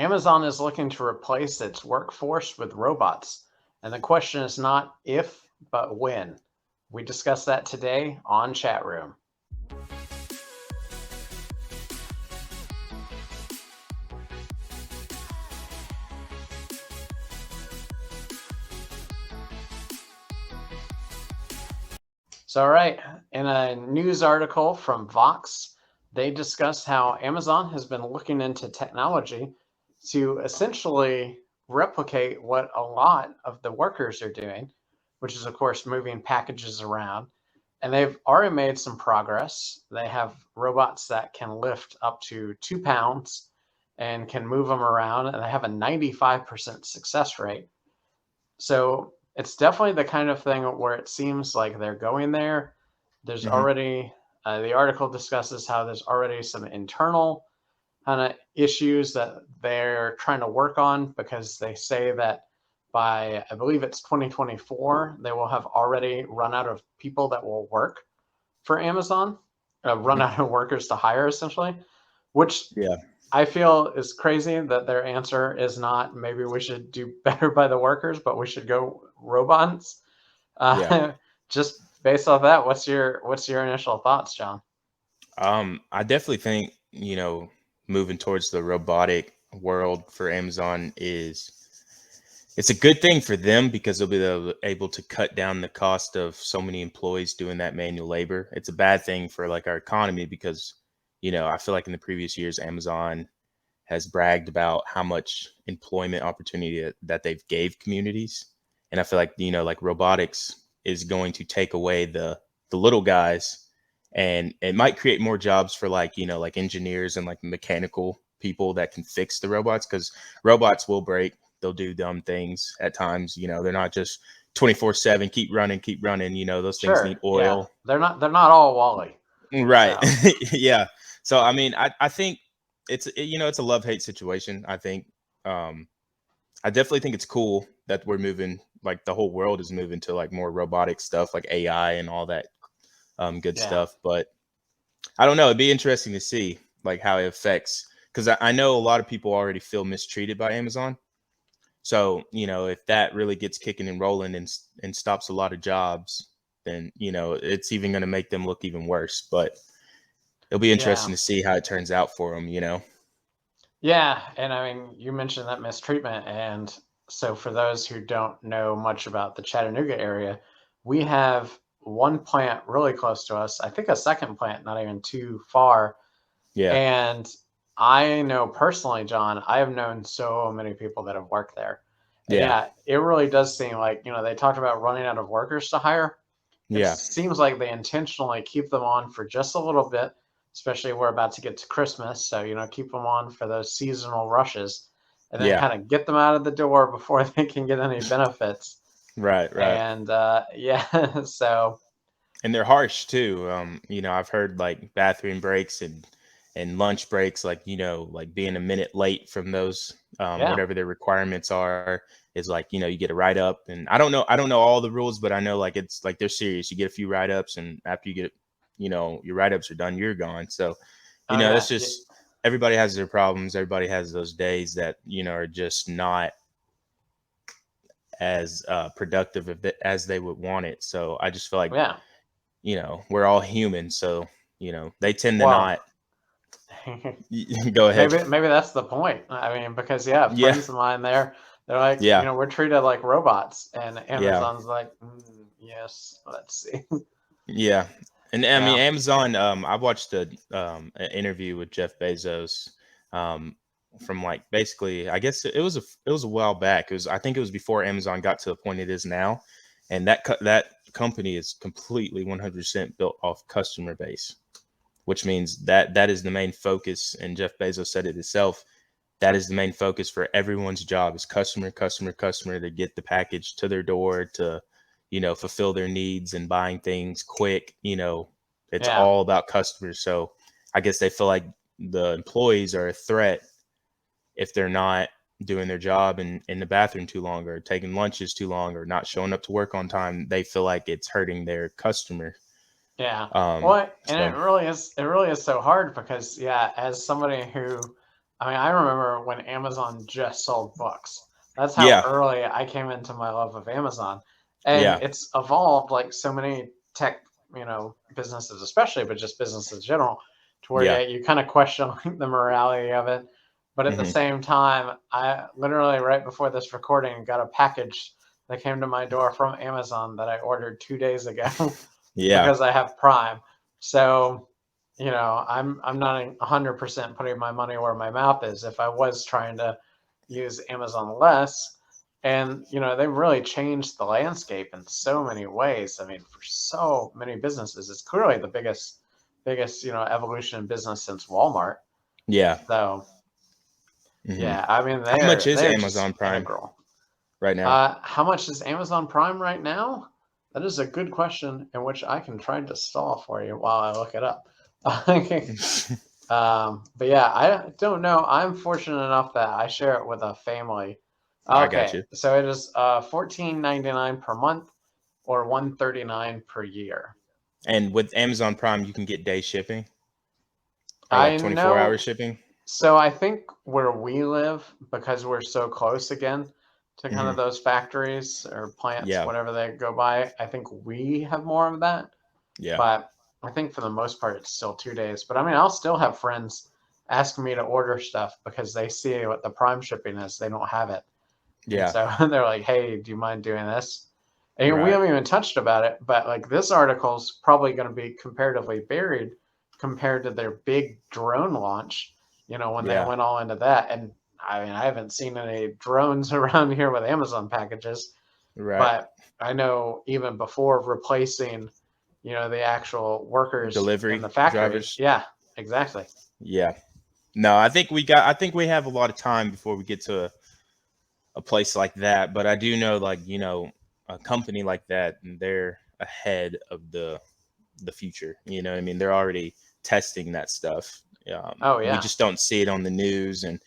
Amazon is looking to replace its workforce with robots. And the question is not if, but when. We discuss that today on Chat Room. So, all right, in a news article from Vox, they discuss how Amazon has been looking into technology to essentially replicate what a lot of the workers are doing, which is, of course, moving packages around. And they've already made some progress. They have robots that can lift up to 2 pounds and can move them around, and they have a 95% success rate. So it's definitely the kind of thing where it seems like they're going there. There's Hmm. already, the article discusses how there's already some internal kind of issues that they're trying to work on because they say that by, I believe it's 2024, they will have already run out of people that will work for Amazon, run out of workers to hire essentially, which Yeah. I feel is crazy that their answer is not maybe we should do better by the workers, but we should go robots. Yeah. Uh, just based off that, what's your initial thoughts, John? I definitely think, moving towards the robotic world for Amazon is it's a good thing for them because they'll be able to cut down the cost of so many employees doing that manual labor. It's a bad thing for like our economy because, I feel like in the previous years, Amazon has bragged about how much employment opportunity that they've gave communities. And I feel like, like robotics is going to take away the little guys, and it might create more jobs for like, like engineers and like mechanical people that can fix the robots, because robots will break, they'll do dumb things at times. They're not just 24/7 keep running. Those things need Sure, yeah, oil. they're not all Wally. Right. So Yeah. So I mean, I think it's a love-hate situation. I think um I definitely think it's cool that we're moving, like the whole world is moving to like more robotic stuff like AI and all that good yeah, stuff. But I don't know, it'd be interesting to see like how it affects, because I know a lot of people already feel mistreated by Amazon. So, if that really gets kicking and rolling and stops a lot of jobs, then, it's even going to make them look even worse. But it'll be yeah, interesting to see how it turns out for them. yeah. And I mean, you mentioned that mistreatment, and so for those who don't know much about the Chattanooga area, we have one plant really close to us. I think a second plant not even too far. Yeah. And I know personally, John, I have known so many people that have worked there. And Yeah. yeah, it really does seem like, they talked about running out of workers to hire. It Yeah. seems like they intentionally keep them on for just a little bit, especially we're about to get to Christmas. So, keep them on for those seasonal rushes and then Yeah. kind of get them out of the door before they can get any benefits. Right. Right. And yeah, so And they're harsh too. I've heard like bathroom breaks and lunch breaks, like, like being a minute late from those, yeah, whatever their requirements are, is like, you get a write up. And I don't know all the rules, but I know like it's like they're serious. You get a few write ups, and after you get, your write ups are done, you're gone. So, oh that's yeah, just, everybody has their problems. Everybody has those days that, are just not as productive as they would want it. So I just feel like, yeah. we're all human. So, they tend to Well, not. Go ahead. maybe that's the point. I mean, because yeah, Yeah. friends of mine there, they're like, Yeah. we're treated like robots, and Yeah. Amazon's like, yes, let's see. Yeah. And I mean, Yeah, Amazon, I watched an interview with Jeff Bezos, um, from like basically, I guess it was a while back. I think it was before Amazon got to the point it is now. And that company is completely 100% built off customer base, which means that is the main focus. And Jeff Bezos said it himself. That is the main focus for everyone's job, is customer, customer, customer, to get the package to their door, to, fulfill their needs and buying things quick. It's yeah, all about customers. So I guess they feel like the employees are a threat if they're not doing their job in the bathroom too long, or taking lunches too long, or not showing up to work on time. They feel like it's hurting their customer. yeah. Um, Well, and so it really is so hard because yeah, as somebody who I mean, I remember when Amazon just sold books. That's how Yeah, early I came into my love of Amazon. And yeah, it's evolved like so many tech, businesses, especially, but just business in general, to where yeah. you kind of question like, the morality of it. But at the Hmm. same time, I literally right before this recording got a package that came to my door from Amazon that I ordered 2 days ago Yeah, because I have Prime. So I'm not 100% putting my money where my mouth is if I was trying to use Amazon less. And they've really changed the landscape in so many ways. I mean, for so many businesses, it's clearly the biggest evolution in business since Walmart. yeah. So Hmm. yeah, I mean How much is they're just Amazon Prime integral. right now? How much is Amazon Prime right now? That is a good question, in which I can try to stall for you while I look it up. But yeah, I don't know. I'm fortunate enough that I share it with a family. I got Okay, you. so it is 14.99 per month or 139 per year. And with Amazon Prime, you can get day shipping or like I 24-hour know. shipping. So I think where we live, because we're so close again to kind Hmm. of those factories or plants, Yeah, whatever they go by, I think we have more of that. yeah, But I think for the most part, it's still 2 days. But I mean, I'll still have friends asking me to order stuff because they see what the Prime shipping is. They don't have it. And yeah. so they're like, hey, do you mind doing this? And we Right. haven't even touched about it, but like this article's probably going to be comparatively buried compared to their big drone launch, when they Yeah. went all into that. And I mean, I haven't seen any drones around here with Amazon packages, Right. but I know even before replacing, the actual workers in Delivery the factory. drivers. Yeah, exactly. Yeah. No, I think we have a lot of time before we get to a place like that. But I do know, like, a company like that, they're ahead of the future. You know what I mean? They're already testing that stuff. Oh, We yeah. just don't see it on the news, and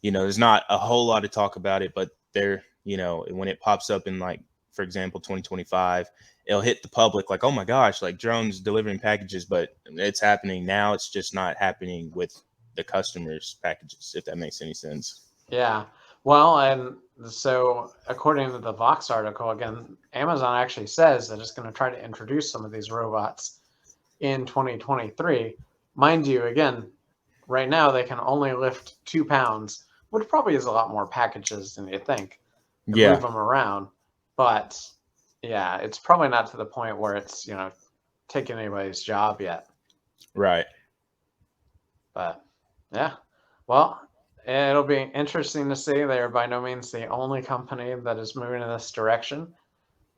there's not a whole lot of talk about it. But they're, when it pops up in, like, for example, 2025, it'll hit the public like, oh my gosh, like drones delivering packages. But it's happening now. It's just not happening with the customers' packages, if that makes any sense. Yeah. Well, and so according to the Vox article, again, Amazon actually says that it's going to try to introduce some of these robots in 2023. Mind you, again, right now they can only lift 2 pounds, which probably is a lot more packages than you think, and move Yeah. them around. But yeah, it's probably not to the point where it's, taking anybody's job yet. Right. But yeah, well, it'll be interesting to see. They're by no means the only company that is moving in this direction.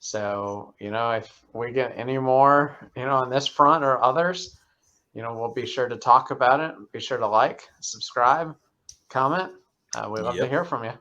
So, if we get any more, on this front or others, we'll be sure to talk about it. Be sure to like, subscribe, comment. We love to Yep. hear from you.